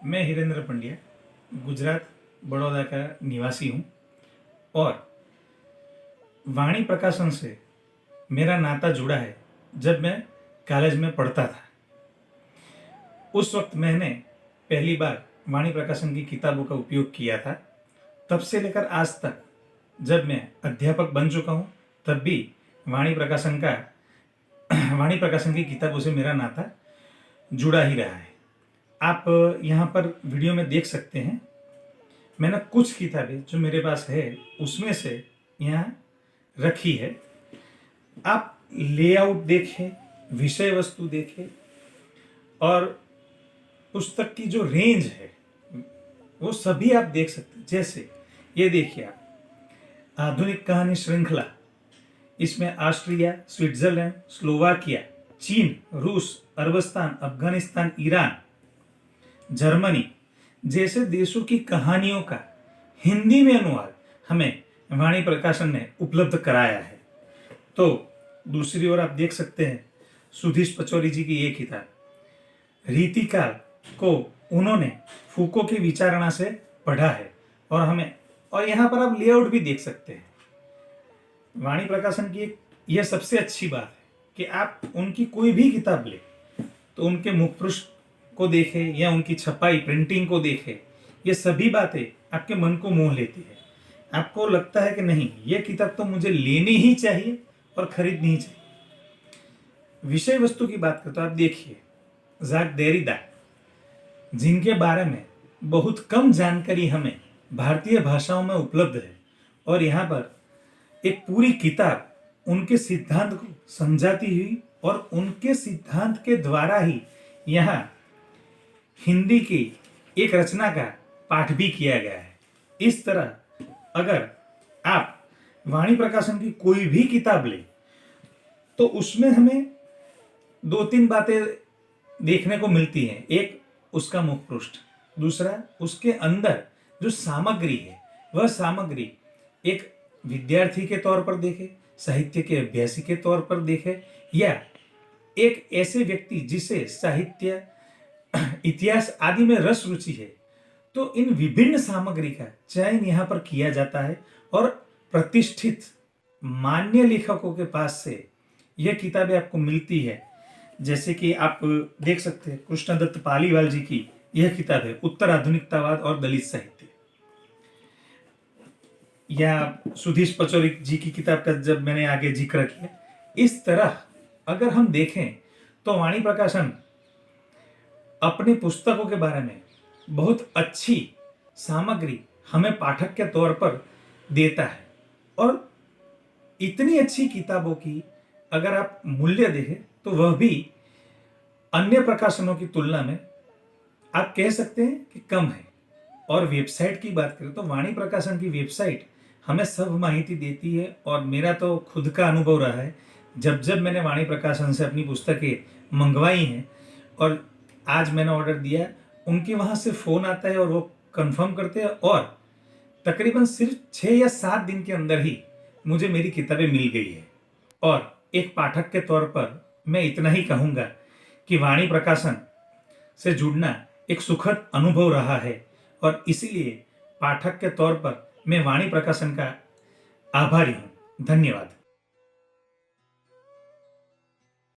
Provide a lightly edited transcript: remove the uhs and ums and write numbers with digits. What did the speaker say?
मैं हिरेंद्र पंड्या गुजरात बड़ौदा का निवासी हूँ और वाणी प्रकाशन से मेरा नाता जुड़ा है। जब मैं कॉलेज में पढ़ता था उस वक्त मैंने पहली बार वाणी प्रकाशन की किताबों का उपयोग किया था। तब से लेकर आज तक जब मैं अध्यापक बन चुका हूँ तब भी वाणी प्रकाशन की किताबों से मेरा नाता जुड़ा ही रहा है। आप यहाँ पर वीडियो में देख सकते हैं, मैंने कुछ किताबें जो मेरे पास है उसमें से यहाँ रखी है। आप लेआउट देखें, विषय वस्तु देखें और पुस्तक की जो रेंज है वो सभी आप देख सकते हैं। जैसे ये देखिए आप, आधुनिक कहानी श्रृंखला, इसमें ऑस्ट्रिया, स्विट्जरलैंड, स्लोवाकिया, चीन, रूस, अरबस्तान, अफगानिस्तान, ईरान, जर्मनी जैसे देशों की कहानियों का हिंदी में अनुवाद हमें वाणी प्रकाशन ने उपलब्ध कराया है। तो दूसरी ओर आप देख सकते हैं सुधीश पचौरी जी की ये किताब रीतिकाल को उन्होंने फूको की विचारणा से पढ़ा है और यहाँ पर आप लेआउट भी देख सकते हैं। वाणी प्रकाशन की यह सबसे अच्छी बात है कि आप उनकी कोई भी किताब ले तो उनके मुखपृष्ठ को देखें या उनकी छपाई प्रिंटिंग को देखें, ये सभी बातें आपके मन को मोह लेती है। आपको लगता है कि नहीं, ये किताब तो मुझे लेनी ही चाहिए और खरीदनी ही चाहिए। विषय वस्तु की बात करते तो आप देखिए ज़ाक देरिडा, जिनके बारे में बहुत कम जानकारी हमें भारतीय भाषाओं में उपलब्ध है और यहाँ पर एक पूरी किताब उनके सिद्धांत को समझाती हुई और उनके सिद्धांत के द्वारा ही यहाँ हिंदी की एक रचना का पाठ भी किया गया है। इस तरह अगर आप वाणी प्रकाशन की कोई भी किताब ले तो उसमें हमें दो तीन बातें देखने को मिलती हैं। एक, उसका मुखपृष्ठ, दूसरा उसके अंदर जो सामग्री है वह सामग्री एक विद्यार्थी के तौर पर देखे, साहित्य के अभ्यासी के तौर पर देखे या एक ऐसे व्यक्ति जिसे साहित्य, इतिहास आदि में रस रुचि है, तो इन विभिन्न सामग्री का चयन यहाँ पर किया जाता है और प्रतिष्ठित मान्य लेखकों के पास से यह किताबें आपको मिलती है। जैसे कि आप देख सकते हैं कृष्णदत्त पालीवाल जी की यह किताब है उत्तर आधुनिकतावाद और दलित साहित्य, या सुधीश पचौरी जी की किताब का जब मैंने आगे जिक्र किया। इस तरह अगर हम देखें तो वाणी प्रकाशन अपनी पुस्तकों के बारे में बहुत अच्छी सामग्री हमें पाठक के तौर पर देता है और इतनी अच्छी किताबों की अगर आप मूल्य देखें तो वह भी अन्य प्रकाशनों की तुलना में आप कह सकते हैं कि कम है। और वेबसाइट की बात करें तो वाणी प्रकाशन की वेबसाइट हमें सब माहिती देती है और मेरा तो खुद का अनुभव रहा है, जब जब मैंने वाणी प्रकाशन से अपनी पुस्तकें मंगवाई हैं और आज मैंने ऑर्डर दिया, उनके वहाँ से फ़ोन आता है और वो कंफर्म करते हैं और तकरीबन सिर्फ 6 या 7 दिन के अंदर ही मुझे मेरी किताबें मिल गई है। और एक पाठक के तौर पर मैं इतना ही कहूँगा कि वाणी प्रकाशन से जुड़ना एक सुखद अनुभव रहा है और इसीलिए पाठक के तौर पर मैं वाणी प्रकाशन का आभारी हूँ। धन्यवाद।